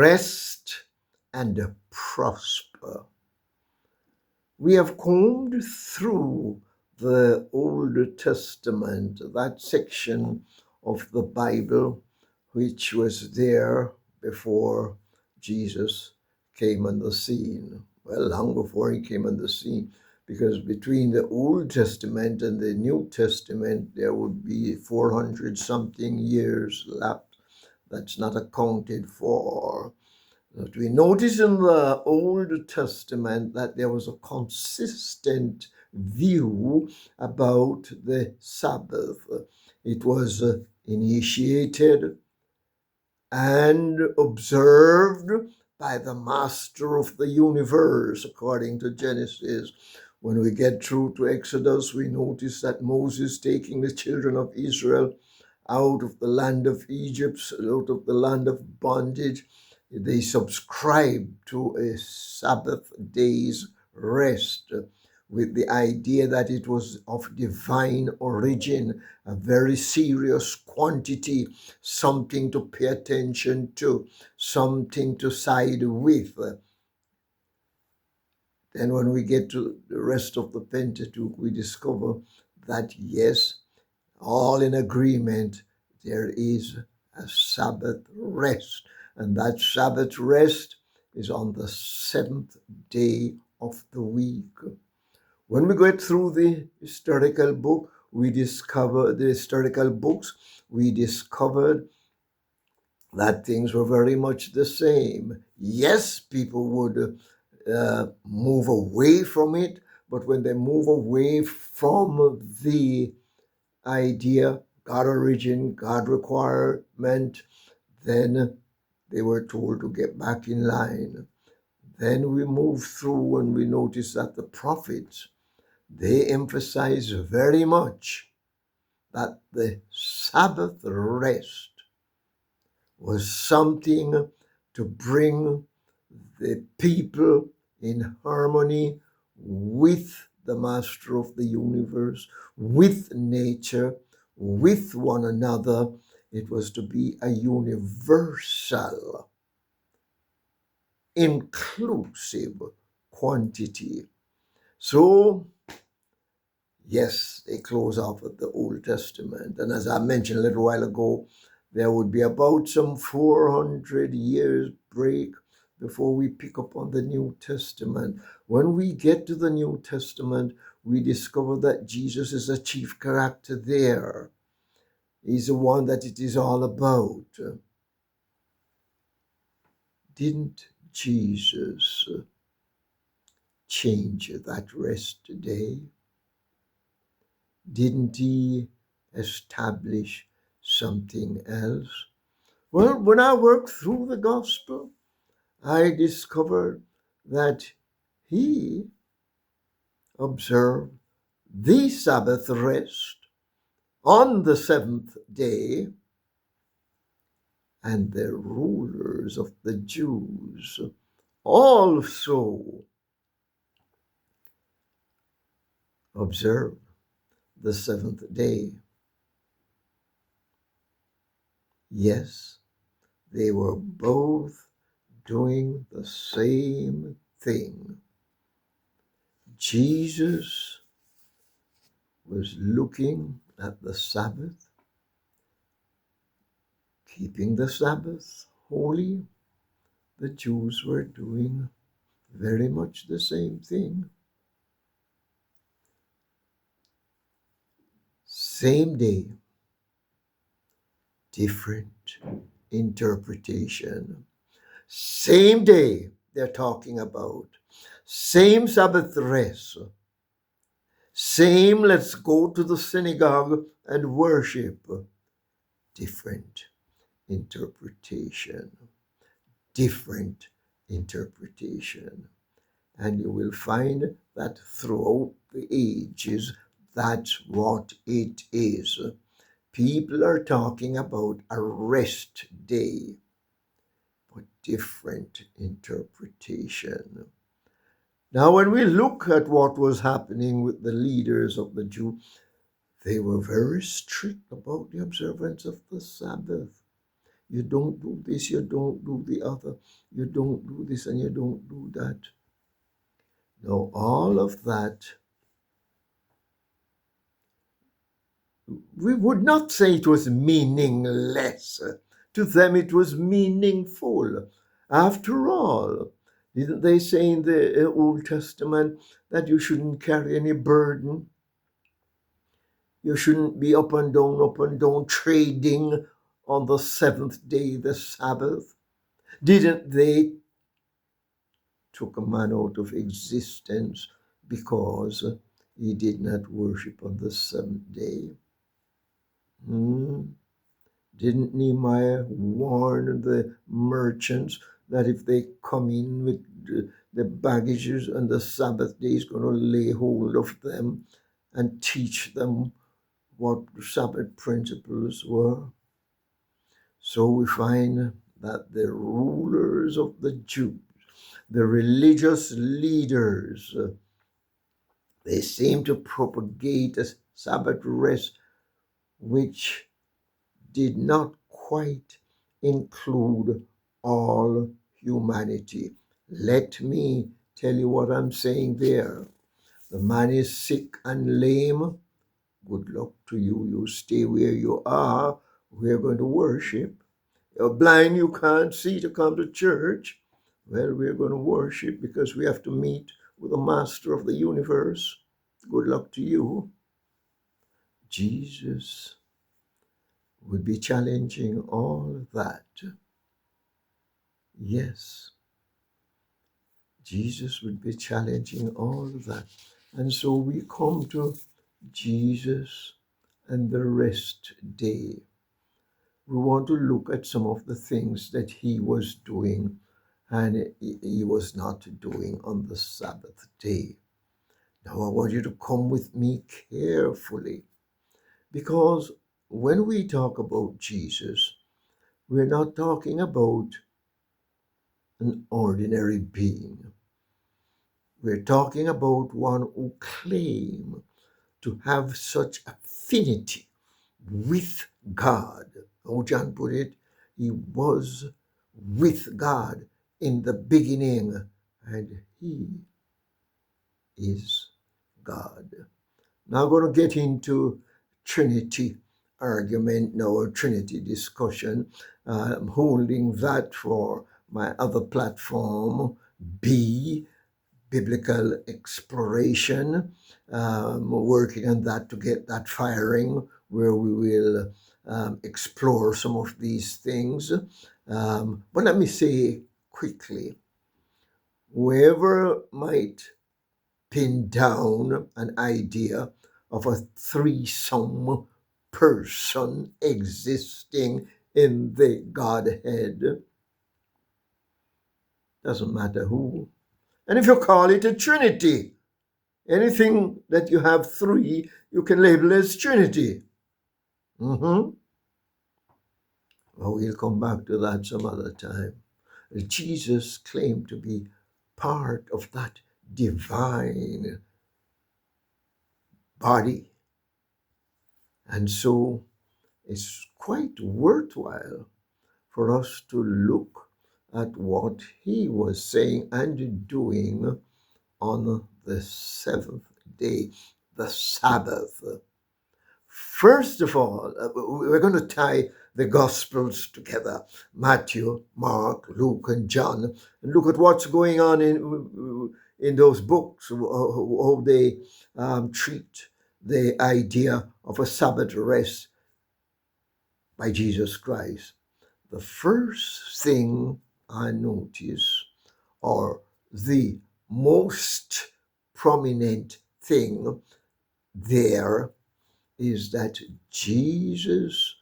rest and prosper. We have combed through the Old Testament, that section of the Bible which was there before Jesus came on the scene. Well, long before he came on the scene, because between the Old Testament and the New Testament, there would be 400 something years left that's not accounted for. But we notice in the Old Testament that there was a consistent view about the Sabbath. It was initiated and observed by the master of the universe, according to Genesis. When we get through to Exodus, we notice that Moses taking the children of Israel out of the land of Egypt, out of the land of bondage, they subscribe to a Sabbath day's rest with the idea that it was of divine origin, a very serious quantity, something to pay attention to, something to side with. Then when we get to the rest of the Pentateuch, we discover that yes, all in agreement, there is a Sabbath rest. And that Sabbath rest is on the seventh day of the week. When we go through the historical book, we discover the historical books, we discovered that things were very much the same. Yes, people would move away from it, but when they move away from the idea, God origin, God requirement, then they were told to get back in line. Then we move through and we notice that the prophets, they emphasize very much that the Sabbath rest was something to bring the people in harmony with the master of the universe, with nature, with one another. It was to be a universal, inclusive quantity. So, yes, they close off at the Old Testament. And as I mentioned a little while ago, there would be about some 400 years break before we pick up on the New Testament. When we get to the New Testament, we discover that Jesus is a chief character there. He's the one that it is all about. Didn't Jesus change that rest day? Didn't he establish something else? Well, when I worked through the gospel, I discovered that he observed the Sabbath rest on the seventh day, and the rulers of the Jews also observed the seventh day. Yes, they were both doing the same thing. Jesus was looking at the Sabbath, keeping the Sabbath holy. The Jews were doing very much the same thing. Same day, different interpretation. Same day they're talking about. Same Sabbath rest. Same, let's go to the synagogue and worship. Different interpretation. Different interpretation. And you will find that throughout the ages, that's what it is. People are talking about a rest day, but different interpretation. Now, when we look at what was happening with the leaders of the Jews, they were very strict about the observance of the Sabbath. You don't do this, you don't do the other, you don't do this, and you don't do that. No, all of that, we would not say it was meaningless. To them, it was meaningful. After all, didn't they say in the Old Testament that you shouldn't carry any burden? You shouldn't be up and down, trading on the seventh day, the Sabbath. Didn't they took a man out of existence because he did not worship on the seventh day? Hmm? Didn't Nehemiah warn the merchants that if they come in with the baggages on the Sabbath day, he's going to lay hold of them and teach them what the Sabbath principles were? So we find that the rulers of the Jews, the religious leaders, they seem to propagate a Sabbath rest which did not quite include all humanity. Let me tell you what I'm saying there. The man is sick and lame. Good luck to you. You stay where you are. We're going to worship. You're blind, you can't see to come to church. Well, we're going to worship because we have to meet with the master of the universe. Good luck to you. Jesus would be challenging all that. Yes, Jesus would be challenging all that. And so we come to Jesus and the rest day. We want to look at some of the things that he was doing and he was not doing on the Sabbath day. Now I want you to come with me carefully, because when we talk about Jesus, we're not talking about an ordinary being. We're talking about one who claimed to have such affinity with God. How John put it, he was with God in the beginning, and he is God. Now I'm going to get into Trinity argument now, or Trinity discussion. I'm holding that for my other platform, B, Biblical Exploration. Working on that to get that firing, where we will explore some of these things. But let me say quickly, whoever might pin down an idea of a threesome person existing in the Godhead, doesn't matter who. And if you call it a Trinity, anything that you have three, you can label as Trinity. Well, we'll come back to that some other time. Jesus claimed to be part of that divine body. And so it's quite worthwhile for us to look at what he was saying and doing on the seventh day, the Sabbath. First of all, we're going to tie the Gospels together, Matthew, Mark, Luke, and John, and look at what's going on in those books, how they treat the idea of a Sabbath rest by Jesus Christ. The first thing I notice, or the most prominent thing there, is that Jesus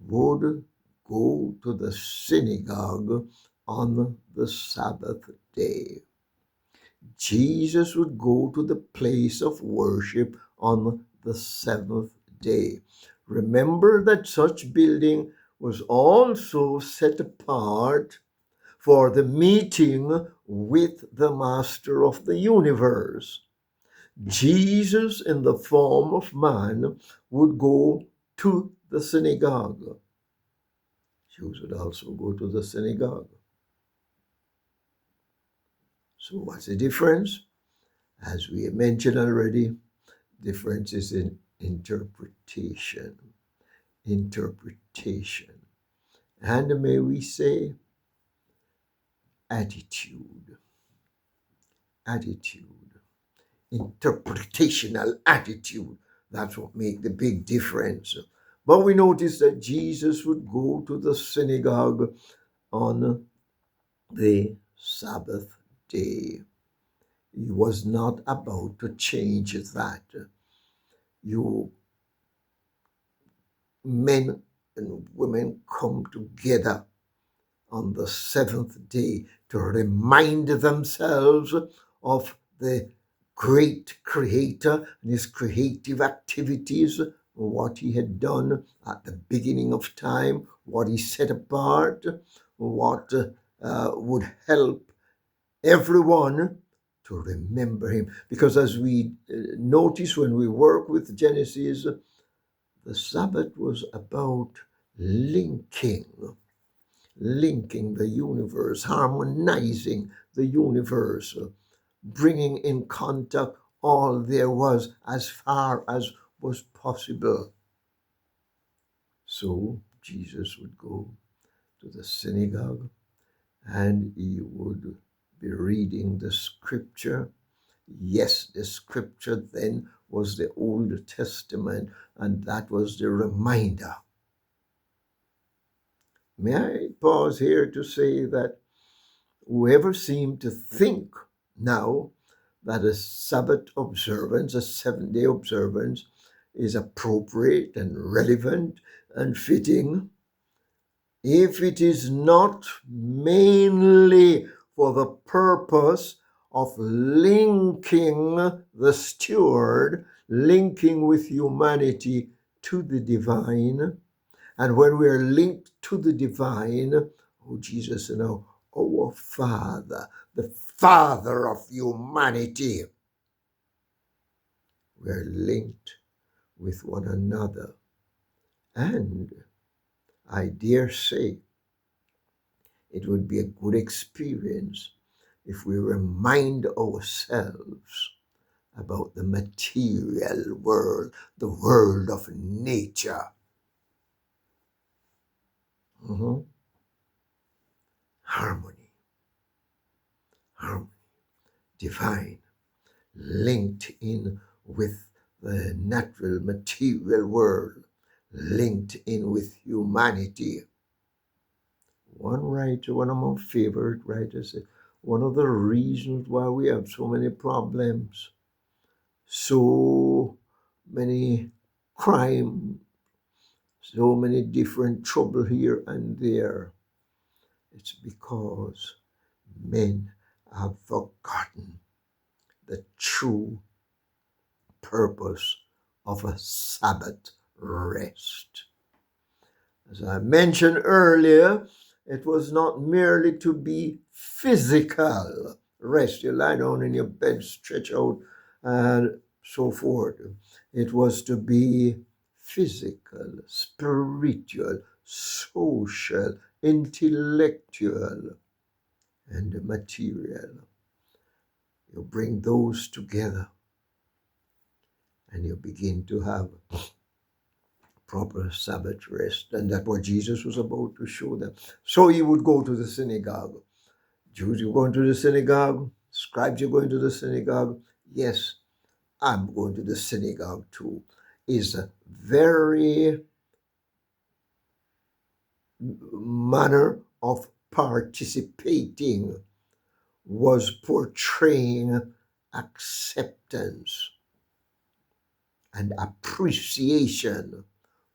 would go to the synagogue on the Sabbath day. Jesus would go to the place of worship on the seventh day. Remember that such building was also set apart for the meeting with the Master of the universe. Jesus, in the form of man, would go to the synagogue. Jews would also go to the synagogue. So what's the difference? As we mentioned already, difference is in interpretation. Interpretation. And may we say attitude. Attitude. Interpretational attitude. That's what makes the big difference. But we notice that Jesus would go to the synagogue on the Sabbath day. He was not about to change that. You men and women come together on the seventh day to remind themselves of the great creator and his creative activities, what he had done at the beginning of time, what he set apart, what would help everyone to remember him. Because as we notice when we work with Genesis, the Sabbath was about linking the universe, harmonizing the universe, bringing in contact all there was as far as was possible. So Jesus would go to the synagogue and he would be reading the scripture. Yes, the scripture then was the Old Testament, and that was the reminder. May I pause here to say that whoever seemed to think now that a Sabbath observance, a 7-day observance, is appropriate and relevant and fitting, if it is not mainly for the purpose of linking the steward, linking with humanity to the divine, and when we are linked to the divine, oh Jesus, our Father, the Father of humanity, we are linked with one another. And I dare say it would be a good experience if we remind ourselves about the material world, the world of nature. Harmony, divine, linked in with the natural material world, linked in with humanity. One writer, one of my favorite writers, said, one of the reasons why we have so many problems, so many crime, so many different trouble here and there, it's because men have forgotten the true purpose of a Sabbath rest. As I mentioned earlier, it was not merely to be physical rest. You lie down in your bed, stretch out, and so forth. It was to be physical, spiritual, social, intellectual, and material. You bring those together and you begin to have proper Sabbath rest. And that's what Jesus was about to show them. So he would go to the synagogue. Jews, you're going to the synagogue. Scribes, you're going to the synagogue. Yes, I'm going to the synagogue too. Is a very manner of participating was portraying acceptance and appreciation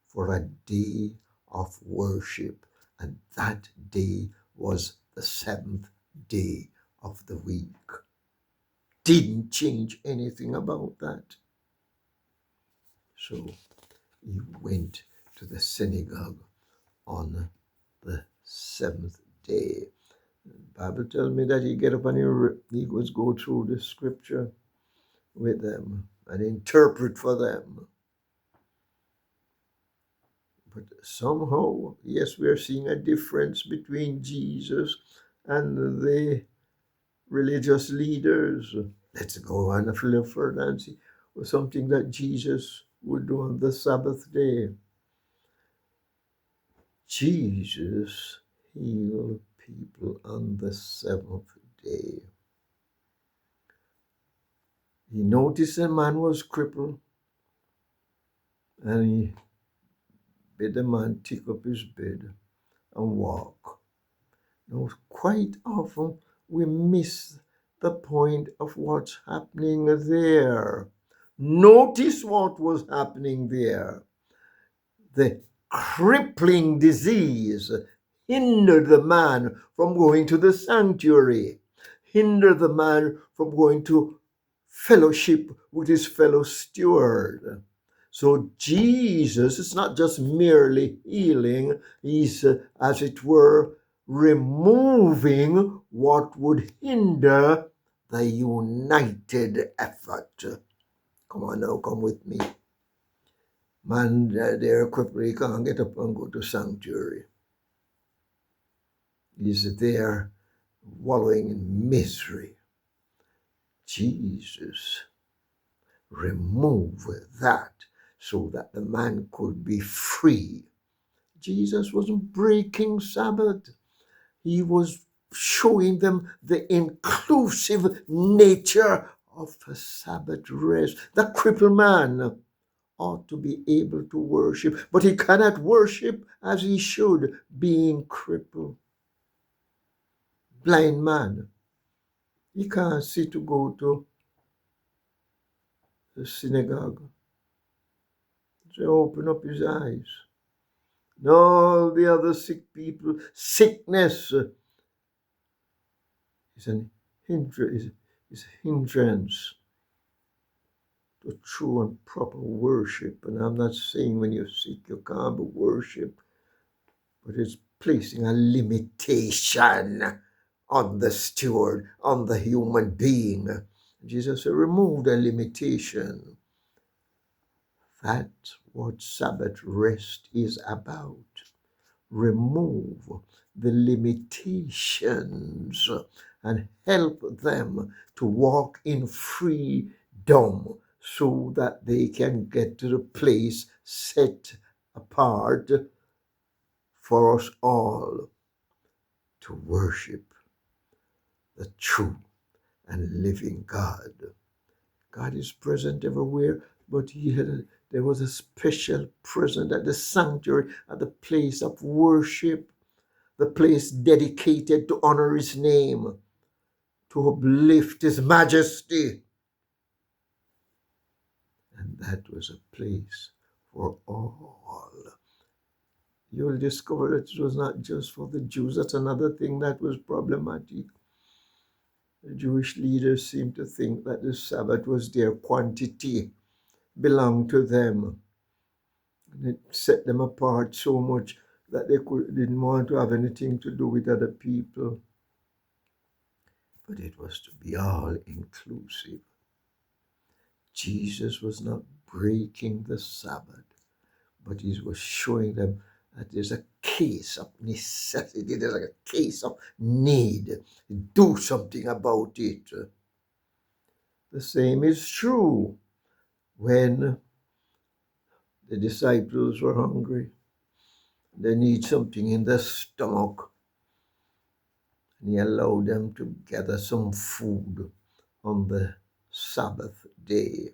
for a day of worship. And that day was the 7th day of the week. Didn't change anything about that. So he went to the synagogue on the 7th day. The Bible tells me that he get up and he was go through the scripture with them and interpret for them. But somehow, yes, we are seeing a difference between Jesus and the religious leaders. Let's go on a little further and see something that Jesus would do on the Sabbath day. Jesus healed people on the seventh day. He noticed a man was crippled, and he bid the man take up his bed and walk. Now, quite often we miss the point of what's happening there. Notice what was happening there. The crippling disease hindered the man from going to the sanctuary, hindered the man from going to fellowship with his fellow steward. So Jesus is not just merely healing, he's, as it were, removing what would hinder the united effort. Come on now, come with me. Man, they're crippled, he can't get up and go to sanctuary. He's there wallowing in misery. Jesus removed that so that the man could be free. Jesus wasn't breaking Sabbath. He was showing them the inclusive nature of the Sabbath rest. The crippled man ought to be able to worship, but he cannot worship as he should, being crippled. Blind man, he can't see to go to the synagogue. So open up his eyes. And all the other sick people, sickness is a hindrance to true and proper worship. And I'm not saying when you're sick you can't be worship, but it's placing a limitation on the steward, on the human being. Jesus said, remove the limitation. That's what Sabbath rest is about. Remove the limitations and help them to walk in freedom so that they can get to the place set apart for us all to worship the true and living God. God is present everywhere, but there was a special presence at the sanctuary, at the place of worship, the place dedicated to honor his name, to uplift his majesty. And that was a place for all. You'll discover that it was not just for the Jews. That's another thing that was problematic. The Jewish leaders seemed to think that the Sabbath was their quantity, belonged to them. And it set them apart so much that they didn't want to have anything to do with other people. But it was to be all inclusive. Jesus was not breaking the Sabbath, but he was showing them that there's a case of necessity, there's like a case of need. Do something about it. The same is true when the disciples were hungry. They need something in their stomach. And he allowed them to gather some food on the Sabbath day.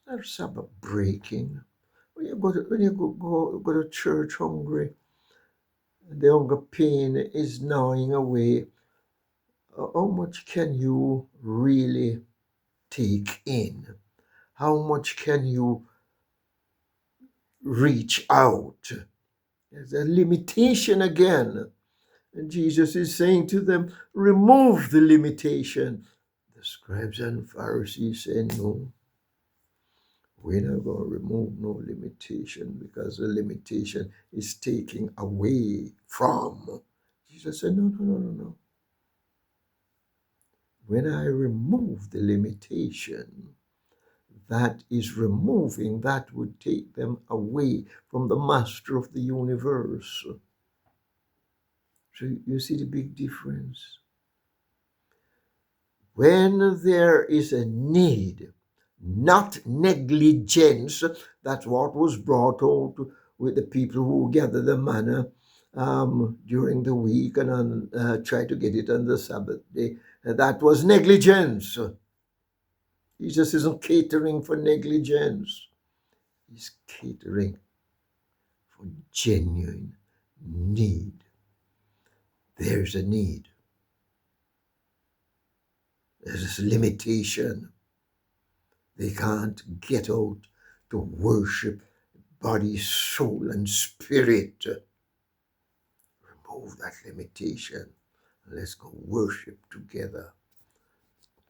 That's Sabbath breaking. When you go to church hungry, the hunger pain is gnawing away. How much can you really take in? How much can you reach out? There's a limitation again. And Jesus is saying to them, remove the limitation. The scribes and Pharisees say, no, we're not going to remove no limitation because the limitation is taking away from. Jesus said, no. When I remove the limitation, that is removing, that would take them away from the master of the universe. So you see the big difference. When there is a need, not negligence, that's what was brought out with the people who gather the manna during the week and try to get it on the Sabbath day. That was negligence. Jesus isn't catering for negligence. He's catering for genuine need. There's a need. There's a limitation. They can't get out to worship body, soul, and spirit. Remove that limitation. Let's go worship together.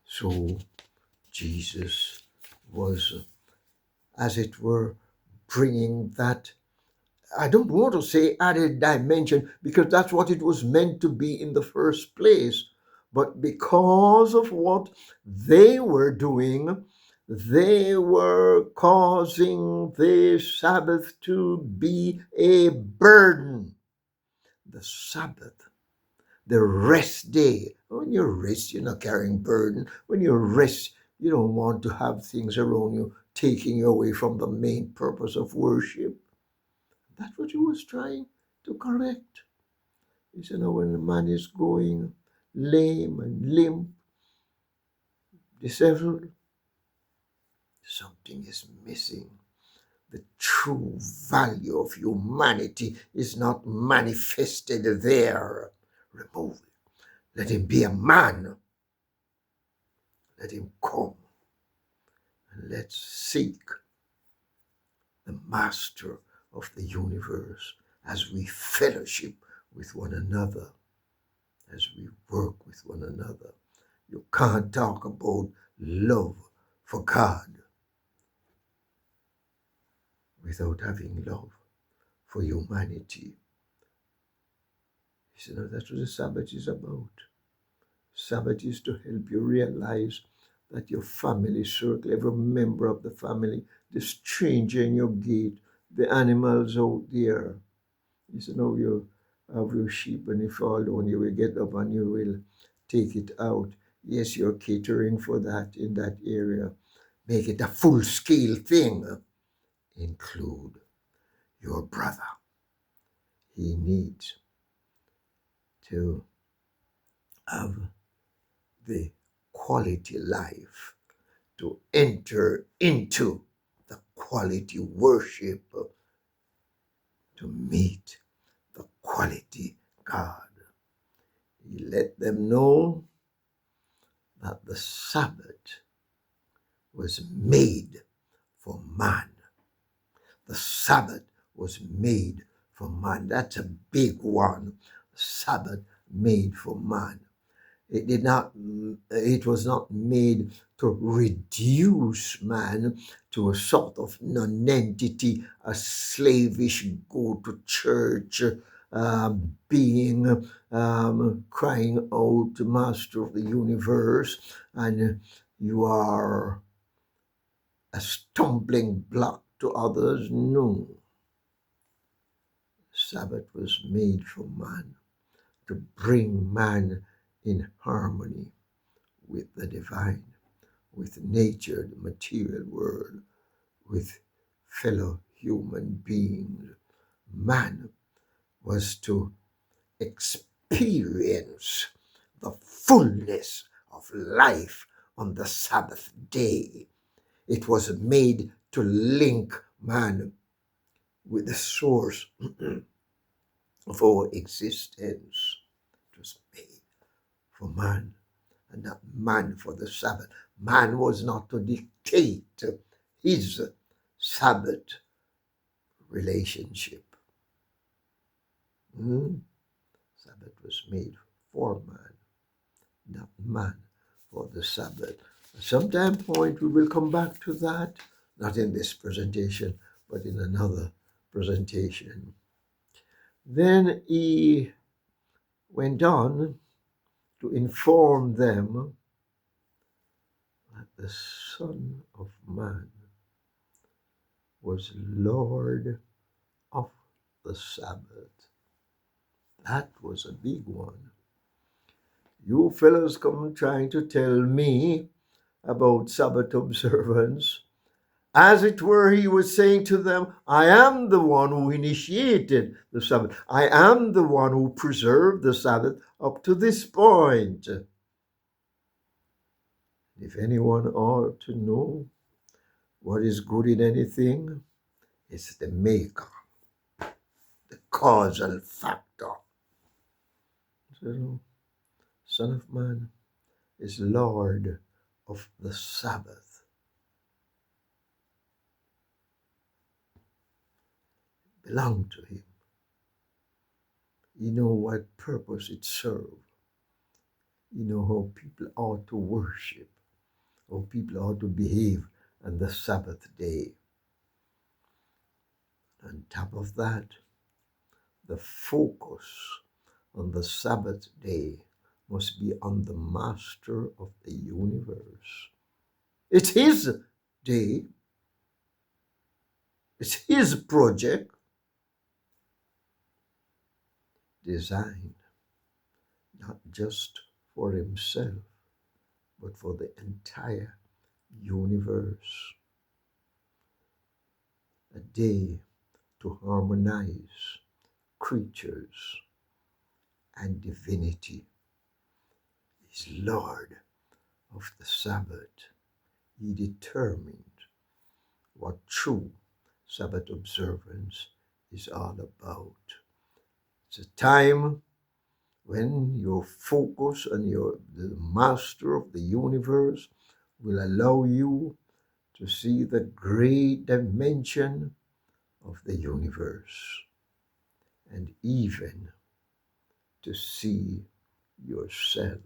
So Jesus was, as it were, bringing that, I don't want to say added dimension, because that's what it was meant to be in the first place. But because of what they were doing, they were causing the Sabbath to be a burden. The Sabbath, the rest day. When you rest, you're not carrying burden. When you rest, you don't want to have things around you taking you away from the main purpose of worship. That's what he was trying to correct. He said, now when a man is going lame and limp, disheveled, something is missing. The true value of humanity is not manifested there. Remove it. Let him be a man. Let him come. And let's seek the master of the universe as we fellowship with one another, as we work with one another. You can't talk about love for God without having love for humanity. He said, no, that's what the Sabbath is about. Sabbath is to help you realize that your family circle, every member of the family, the stranger in your gate, the animals out there. He said, no, you have your sheep, and if you fall down, you will get up and you will take it out. Yes, you're catering for that in that area. Make it a full-scale thing. Include your brother. He needs to have the quality life, to enter into the quality worship, to meet the quality God. He let them know that the Sabbath was made for man. The Sabbath was made for man. That's a big one. Sabbath made for man. It was not made to reduce man to a sort of non-entity, a slavish go to church being, crying out, Master of the universe, and you are a stumbling block to others. No. Sabbath was made for man, to bring man in harmony with the divine, with nature, the material world, with fellow human beings. Man was to experience the fullness of life on the Sabbath day. It was made to link man with the source of our existence. It was made for man, and not man for the Sabbath. Man was not to dictate his Sabbath relationship. Sabbath was made for man, not man for the Sabbath. At some time point we will come back to that, not in this presentation, but in another presentation. Then he went on to inform them that the Son of Man was Lord of the Sabbath. That was a big one. You fellows come trying to tell me about Sabbath observance. As it were, he was saying to them, I am the one who initiated the Sabbath. I am the one who preserved the Sabbath up to this point. If anyone ought to know what is good in anything, it's the maker, the causal factor. So, Son of Man is Lord of the Sabbath. Belong to him. You know what purpose it serves. You know how people ought to worship, how people ought to behave on the Sabbath day. On top of that, the focus on the Sabbath day must be on the master of the universe. It's his day. It's his project, designed not just for himself, but for the entire universe. A day to harmonize creatures and divinity. He's Lord of the Sabbath. He determined what true Sabbath observance is all about. It's a time when your focus on the master of the universe will allow you to see the great dimension of the universe and even to see yourself.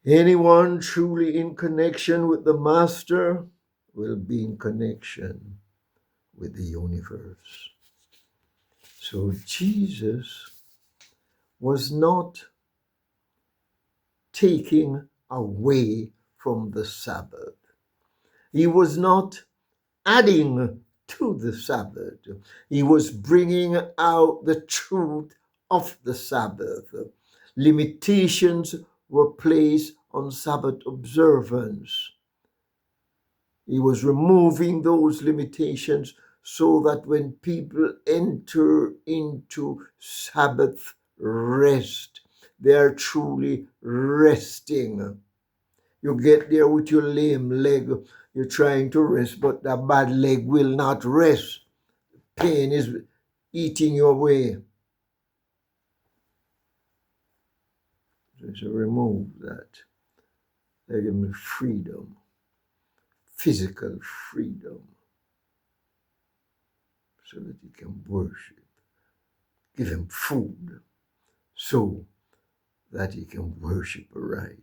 Anyone truly in connection with the master will be in connection with the universe. So Jesus was not taking away from the Sabbath. He was not adding to the Sabbath. He was bringing out the truth of the Sabbath. Limitations were placed on Sabbath observance. He was removing those limitations so that when people enter into Sabbath rest, they are truly resting. You get there with your lame leg, you're trying to rest, but that bad leg will not rest. Pain is eating your way. So remove that. Let him freedom, physical freedom, so that he can worship. Give him food so that he can worship aright.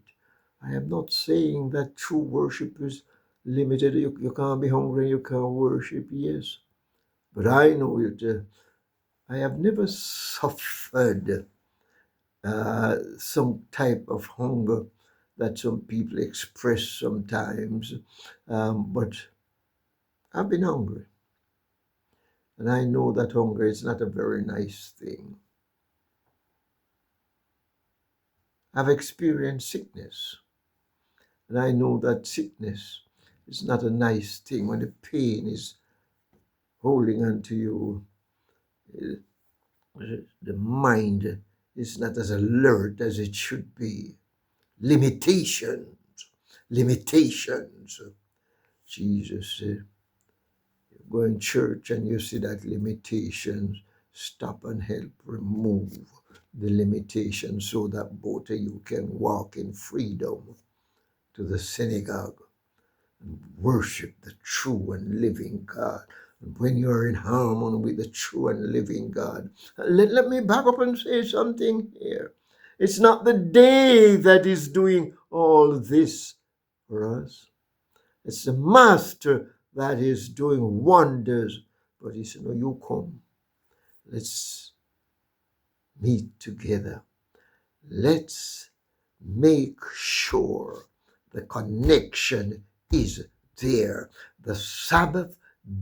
I am not saying that true worship is limited. You can't be hungry and you can't worship, yes. But I know it. I have never suffered some type of hunger that some people express sometimes. But I've been hungry. And I know that hunger is not a very nice thing. I've experienced sickness. And I know that sickness is not a nice thing when the pain is holding on to you. The mind is not as alert as it should be. Limitations. Jesus said, you go in church and you see that limitations, stop and help remove the limitations so that both of you can walk in freedom to the synagogue and worship the true and living God. And when you're in harmony with the true and living God, let me back up and say something here. It's not the day that is doing all this for us. It's the master that is doing wonders. But he said, no, you come. Let's meet together. Let's make sure the connection is there. The Sabbath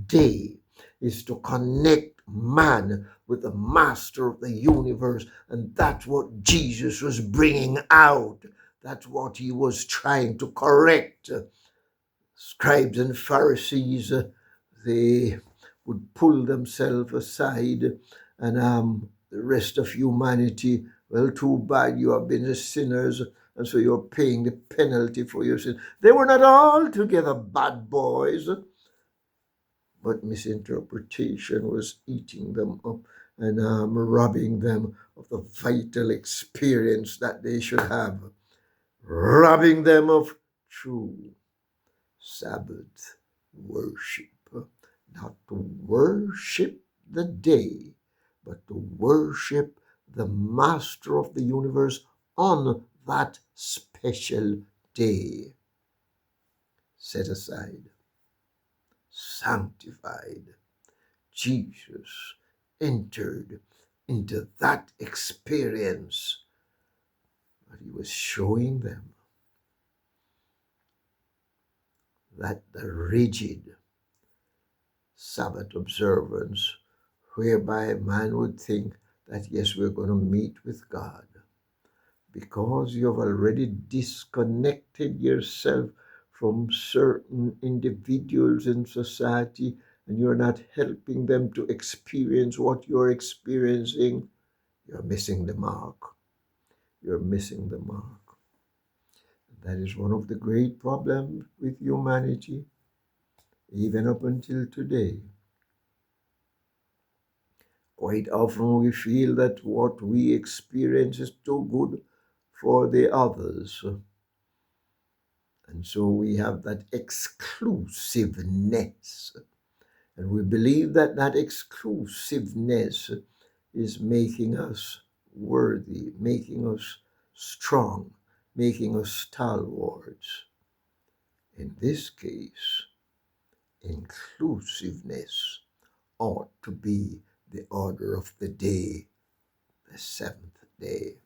day is to connect man with the master of the universe, and that's what Jesus was bringing out. That's what he was trying to correct. Scribes and Pharisees, they would pull themselves aside, and the rest of humanity, well, too bad, you have been sinners, and so you're paying the penalty for your sin. They were not altogether bad boys, but misinterpretation was eating them up and robbing them of the vital experience that they should have, robbing them of true Sabbath worship. Not to worship the day, but to worship the Master of the universe on that special day. Set aside, sanctified. Jesus entered into that experience, but he was showing them that the rigid Sabbath observance, whereby man would think that, yes, we're going to meet with God, because you have already disconnected yourself from certain individuals in society, and you're not helping them to experience what you're experiencing, you're missing the mark. You're missing the mark. That is one of the great problems with humanity, even up until today. Quite often we feel that what we experience is too good for the others. And so we have that exclusiveness. And we believe that that exclusiveness is making us worthy, making us strong, making us stalwarts. In this case, inclusiveness ought to be the order of the day, the seventh day.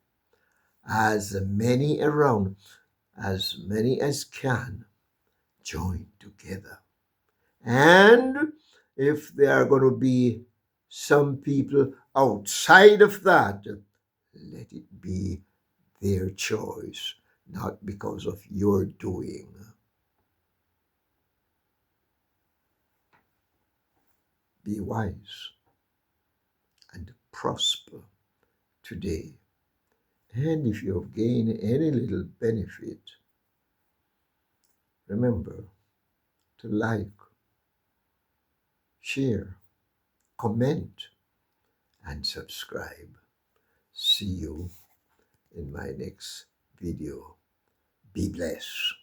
As many around, as many as can, join together. And if there are going to be some people outside of that, let it be their choice, not because of your doing. Be wise and prosper today. And if you have gained any little benefit, remember to like, share, comment, and subscribe. See you in my next video. Be blessed.